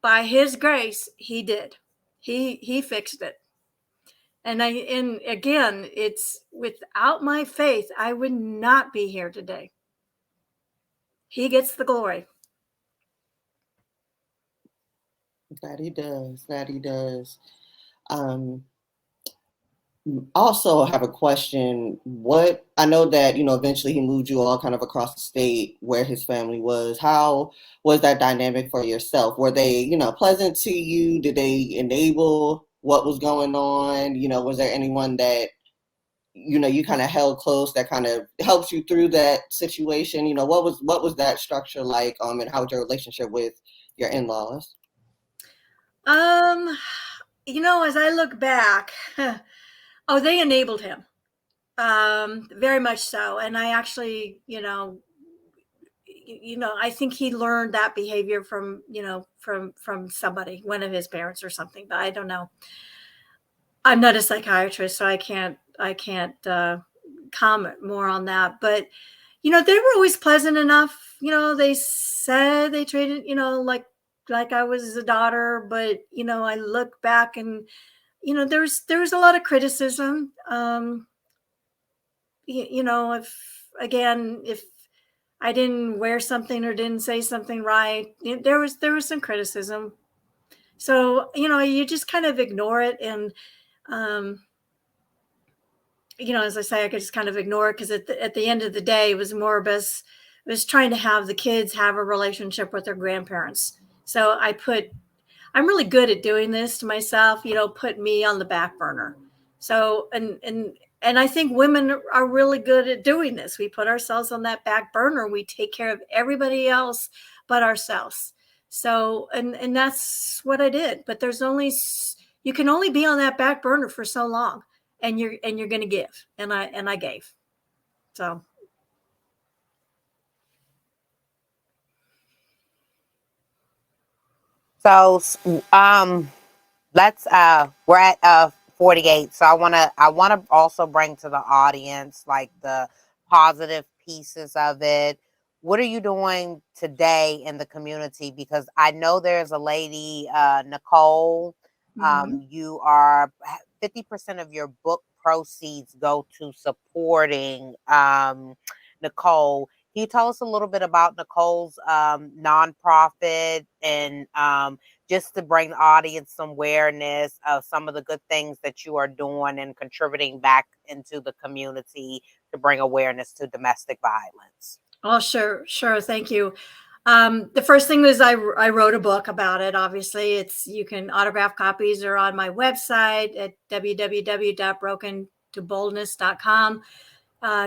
by his grace, he did. He fixed it. And again, it's without my faith, I would not be here today. He gets the glory. That he does. That he does. Um, Also have a question. What I know that, eventually he moved you all kind of across the state where his family was. How was that dynamic for yourself? Were they, pleasant to you? Did they enable what was going on? Was there anyone that, you kind of held close that kind of helped you through that situation? What was that structure like? And how was your relationship with your in-laws? As I look back, oh, they enabled him. Very much so. And I actually, I think he learned that behavior from somebody, one of his parents or something, but I don't know. I'm not a psychiatrist, so I can't comment more on that. But, they were always pleasant enough. They said they treated, like I was a daughter, but, I look back and, there was a lot of criticism. If I didn't wear something or didn't say something right, there was some criticism. So, you just kind of ignore it. And, as I say, I could just kind of ignore it, because at the end of the day, it was more of us, it was trying to have the kids have a relationship with their grandparents. So I'm really good at doing this to myself, put me on the back burner. So, and I think women are really good at doing this. We put ourselves on that back burner. We take care of everybody else but ourselves. So, and that's what I did. But you can only be on that back burner for so long, and you're going to give. And I gave. So. So, let's we're at 48. So I wanna also bring to the audience like the positive pieces of it. What are you doing today in the community? Because I know there's a lady, Nicole. You are 50% of your book proceeds go to supporting Nicole. Can you tell us a little bit about Nicole's nonprofit, and just to bring the audience some awareness of some of the good things that you are doing and contributing back into the community to bring awareness to domestic violence? Oh, sure. Thank you. The first thing was I wrote a book about it. Obviously, you can autograph copies are on my website at www.brokentoboldness.com.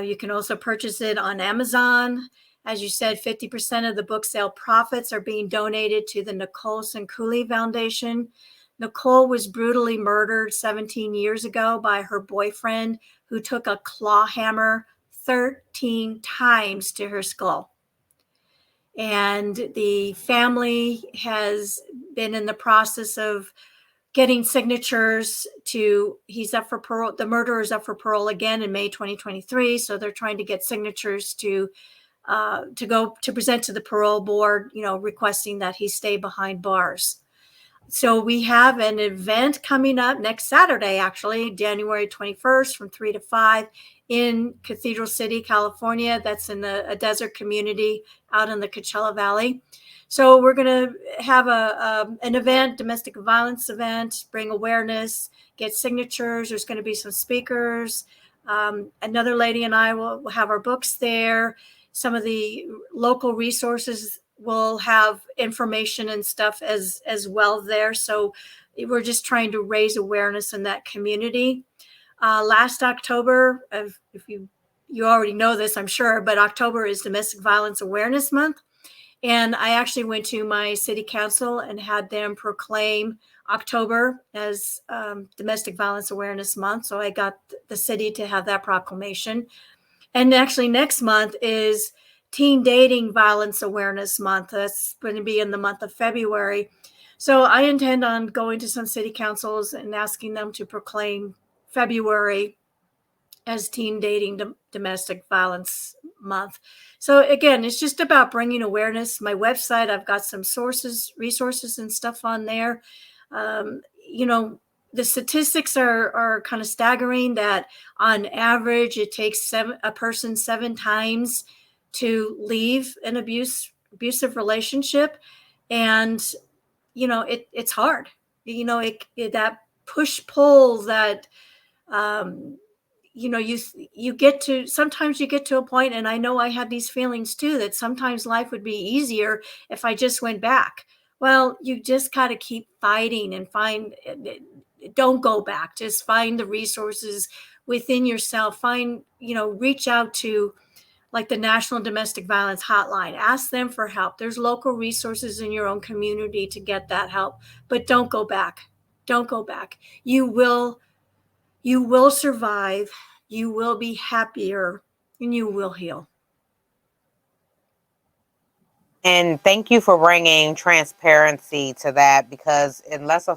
You can also purchase it on Amazon. As you said, 50% of the book sale profits are being donated to the Nicole Cooley Foundation. Nicole was brutally murdered 17 years ago by her boyfriend, who took a claw hammer 13 times to her skull. And the family has been in the process of getting signatures he's up for parole. The murderer is up for parole again in May 2023. So they're trying to get signatures to go to present to the parole board, requesting that he stay behind bars. So we have an event coming up next Saturday, actually, January 21st from 3 to 5 in Cathedral City, California. That's in a desert community out in the Coachella Valley. So we're going to have an event, domestic violence event, bring awareness, get signatures. There's going to be some speakers. Another lady and I will have our books there. Some of the local resources will have information and stuff as well there. So we're just trying to raise awareness in that community. Last October, if you already know this, I'm sure, but October is Domestic Violence Awareness Month. And I actually went to my city council and had them proclaim October as Domestic Violence Awareness Month. So I got the city to have that proclamation. And actually, next month is Teen Dating Violence Awareness Month. That's going to be in the month of February. So I intend on going to some city councils and asking them to proclaim February as Teen Dating Domestic Violence Month. So again, it's just about bringing awareness. My website, I've got some resources and stuff on there. You know, the statistics are kind of staggering that on average it takes a person 7 times to leave an abusive relationship. And, you know, it's hard. You know, that push pull that, you know, you get to, sometimes you get to a point, and I know I had these feelings too, that sometimes life would be easier if I just went back. Well, you just got to keep fighting and don't go back. Just find the resources within yourself. Reach out to like the National Domestic Violence Hotline. Ask them for help. There's local resources in your own community to get that help, but don't go back. Don't go back. You will survive, you will be happier, and you will heal. And thank you for bringing transparency to that, because unless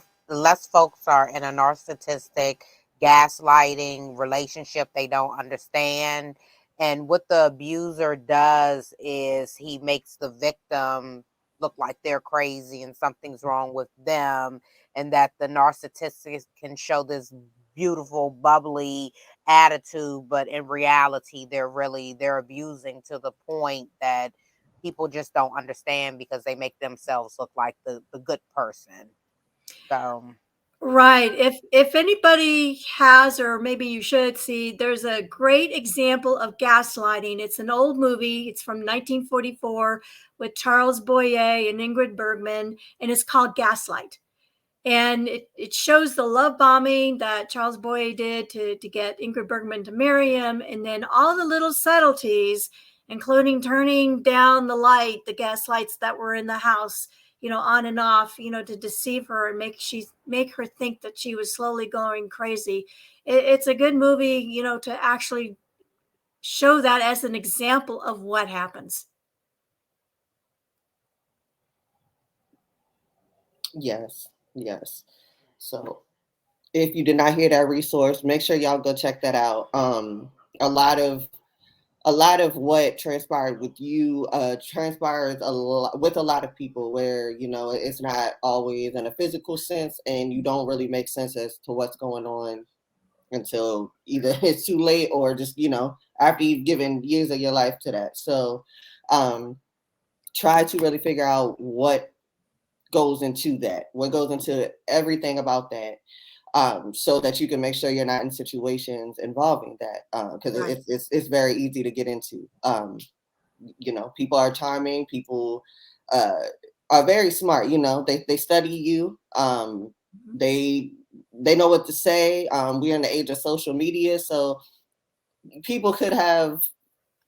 folks are in a narcissistic gaslighting relationship, they don't understand. And what the abuser does is he makes the victim look like they're crazy and something's wrong with them, and that the narcissist can show this beautiful, bubbly attitude, but in reality, they're abusing to the point that people just don't understand because they make themselves look like the good person. So Right. If anybody has, or maybe you should see, there's a great example of gaslighting. It's an old movie. It's from 1944 with Charles Boyer and Ingrid Bergman, and it's called Gaslight. And it shows the love bombing that Charles Boyer did to get Ingrid Bergman to marry him, and then all the little subtleties, including turning down the light, the gas lights that were in the house, on and off, to deceive her and make her think that she was slowly going crazy. It's a good movie, to actually show that as an example of what happens. Yes, yes. So if you did not hear that resource, make sure y'all go check that out. A lot of what transpired with you transpires with a lot of people, where it's not always in a physical sense, and you don't really make sense as to what's going on until either it's too late or just after you've given years of your life to that. So try to really figure out what goes into that, what goes into everything about that, so that you can make sure you're not in situations involving that, because right. It's very easy to get into. People are charming, people are very smart. They study you, they know what to say. We're in the age of social media, so people could have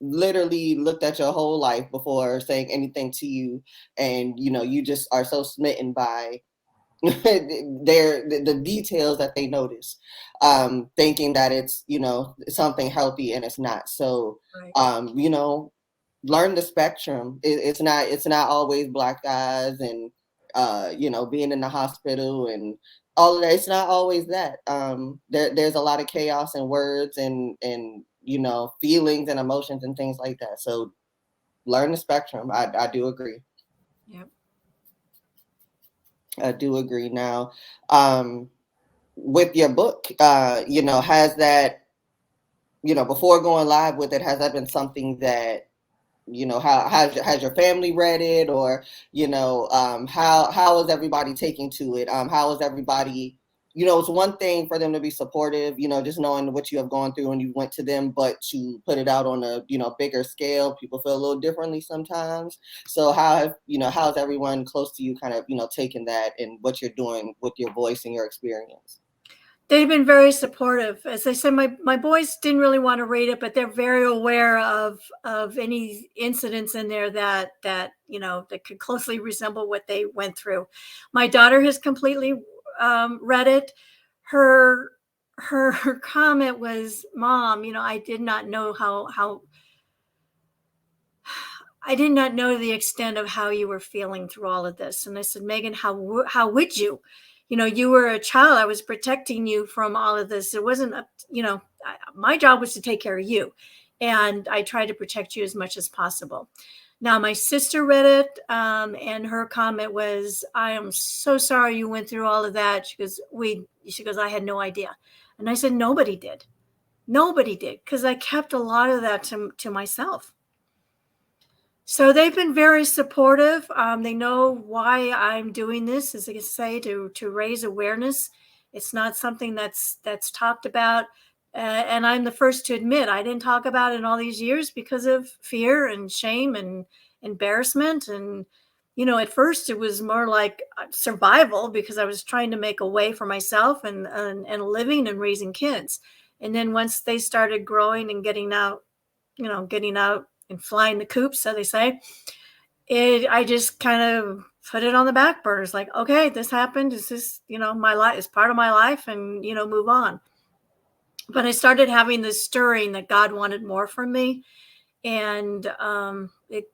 literally looked at your whole life before saying anything to you, and you just are so smitten by the details that they notice, thinking that it's something healthy, and it's not. So right. Learn the spectrum. It's not always black guys and being in the hospital and all of that. It's not always that. There's a lot of chaos and words and feelings and emotions and things like that. So learn the spectrum. I do agree. Yep. I do agree. Now, with your book, has that, before going live with it, has that been something that, how has your family read it, or, how is everybody taking to it? How is everybody it's one thing for them to be supportive, just knowing what you have gone through and you went to them, but to put it out on a, bigger scale, people feel a little differently sometimes. So how's everyone close to you kind of, taking that and what you're doing with your voice and your experience? They've been very supportive. As I said, my boys didn't really want to read it, but they're very aware of any incidents in there that could closely resemble what they went through. My daughter has completely read it. Her her comment was, "Mom, I did not know how I did not know the extent of how you were feeling through all of this." And I said, "Megan, how would you? You were a child. I was protecting you from all of this. It wasn't my job was to take care of you, and I tried to protect you as much as possible." Now, my sister read it, and her comment was, "I am so sorry you went through all of that." She goes, "I had no idea." And I said, nobody did, because I kept a lot of that to myself. So they've been very supportive. They know why I'm doing this, as I say, to raise awareness. It's not something that's talked about, and I'm the first to admit I didn't talk about it in all these years because of fear and shame and embarrassment. And at first it was more like survival, because I was trying to make a way for myself and living and raising kids. And then once they started growing and getting out and flying the coop, so they say, I just kind of put it on the back burner. It's like, okay, this happened. This is, my life is part of my life, and, move on. But I started having this stirring that God wanted more from me. And it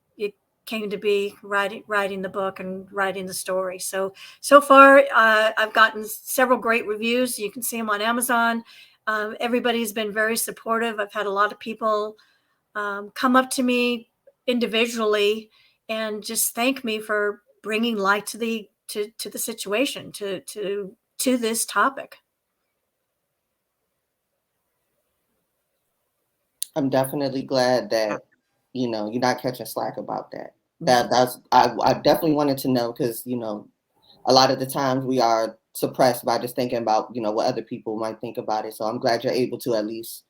came to be writing the book and writing the story. So far, I've gotten several great reviews. You can see them on Amazon. Everybody's been very supportive. I've had a lot of people come up to me individually and just thank me for bringing light to the situation, to this topic. I'm definitely glad that you're not catching slack about that. I definitely wanted to know, because a lot of the times we are suppressed by just thinking about what other people might think about it. So I'm glad you're able to at least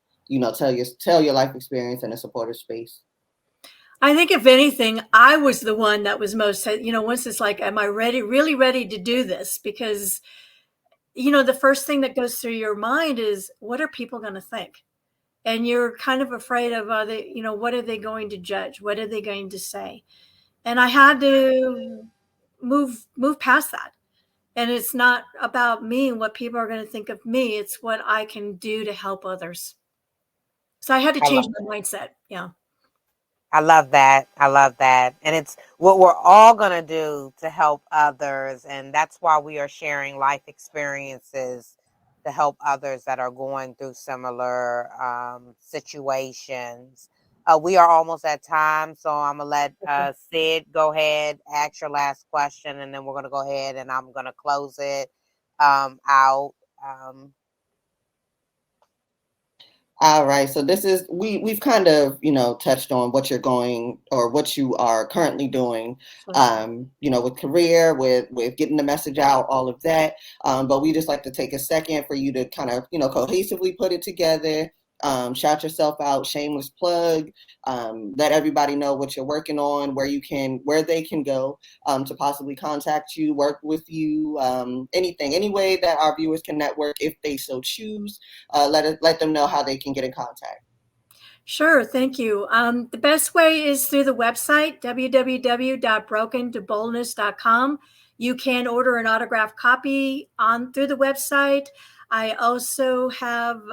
tell your life experience in a supportive space. I think if anything, I was the one that was most, once it's like, am I really ready to do this? Because, the first thing that goes through your mind is, what are people going to think? And you're kind of afraid of, what are they going to judge? What are they going to say? And I had to move past that. And it's not about me and what people are going to think of me. It's what I can do to help others. So I had to I change love my mindset. Yeah. I love that. I love that. And it's what we're all going to do to help others. And that's why we are sharing life experiences to help others that are going through similar situations. We are almost at time. So I'm going to let Sid go ahead, ask your last question, and then we're going to go ahead and I'm going to close it out. Um, All right. So this is we've kind of, touched on what you're going or what you are currently doing, with career, with getting the message out, all of that. But we just like to take a second for you to kind of, cohesively put it together. Shout yourself out, shameless plug. Let everybody know what you're working on, where they can go to possibly contact you, work with you, anything, any way that our viewers can network if they so choose. Let them know how they can get in contact. Sure. Thank you. The best way is through the website, www.brokentoboldness.com. You can order an autographed copy through the website. I also have,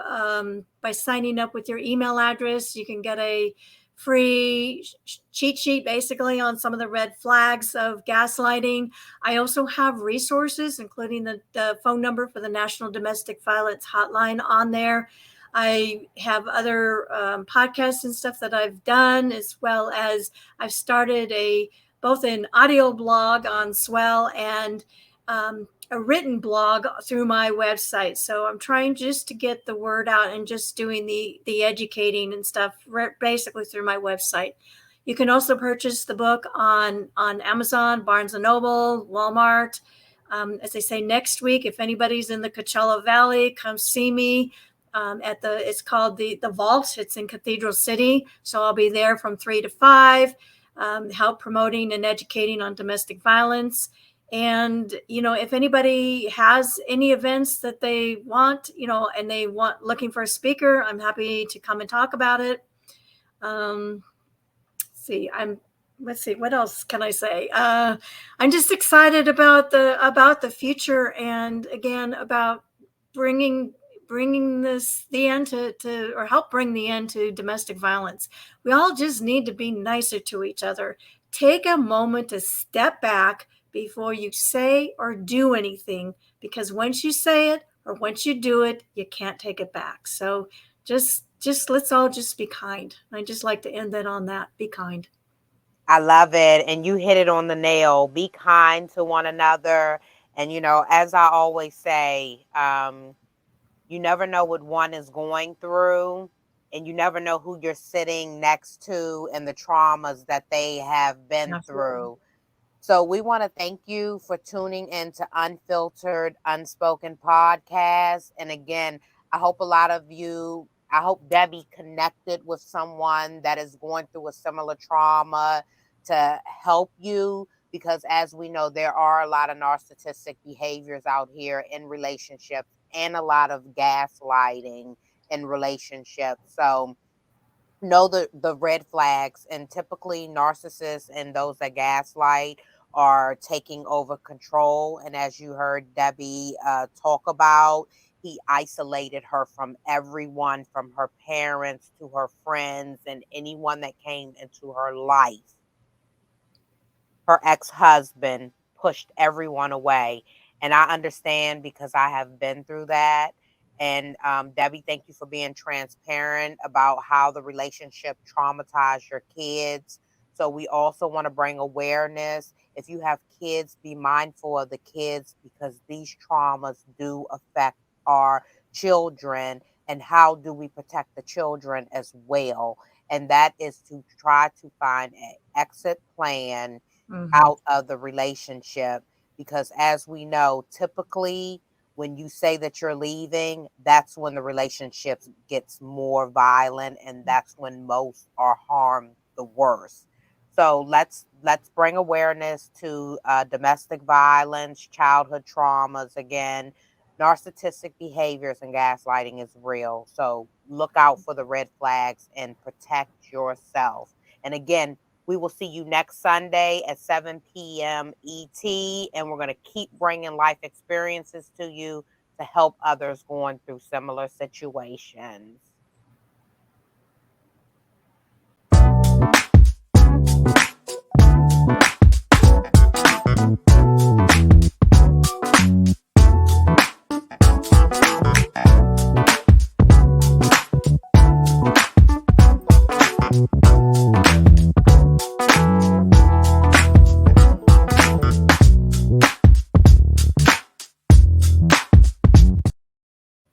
by signing up with your email address, you can get a free cheat sheet basically on some of the red flags of gaslighting. I also have resources, including the phone number for the National Domestic Violence Hotline on there. I have other podcasts and stuff that I've done, as well as I've started both an audio blog on Swell and a written blog through my website. So I'm trying just to get the word out and just doing the educating and stuff basically through my website. You can also purchase the book on Amazon, Barnes and Noble, Walmart. As I say, next week, if anybody's in the Coachella Valley, come see me. It's called the Vault. It's in Cathedral City, so I'll be there from 3 to 5, help promoting and educating on domestic violence. And if anybody has any events that they want, and they want looking for a speaker, I'm happy to come and talk about it. Let's see, what else can I say? I'm just excited about the future, and again about bringing the end to or help bring the end to domestic violence. We all just need to be nicer to each other. Take a moment to step back before you say or do anything, because once you say it or once you do it, you can't take it back. So just let's all just be kind. I just like to end that on that. Be kind. I love it. And you hit it on the nail. Be kind to one another. And, as I always say, you never know what one is going through, and you never know who you're sitting next to and the traumas that they have been Absolutely. through. So we want to thank you for tuning into Unfiltered, Unspoken podcast. And again, I hope Debbie connected with someone that is going through a similar trauma to help you, because as we know, there are a lot of narcissistic behaviors out here in relationships and a lot of gaslighting in relationships. So know the red flags, and typically narcissists and those that gaslight are taking over control. And as you heard Debbie talk about, he isolated her from everyone, from her parents to her friends and anyone that came into her life. Her ex-husband pushed everyone away. And I understand, because I have been through that. And Debbie, thank you for being transparent about how the relationship traumatized your kids. So we also want to bring awareness. If you have kids, be mindful of the kids, because these traumas do affect our children. And how do we protect the children as well? And that is to try to find an exit plan out of the relationship, because as we know, typically when you say that you're leaving, that's when the relationship gets more violent, and that's when most are harmed the worst. So let's bring awareness to domestic violence, childhood traumas. Again, narcissistic behaviors and gaslighting is real. So look out for the red flags and protect yourself. And again, we will see you next Sunday at 7 p.m. ET, and we're going to keep bringing life experiences to you to help others going through similar situations.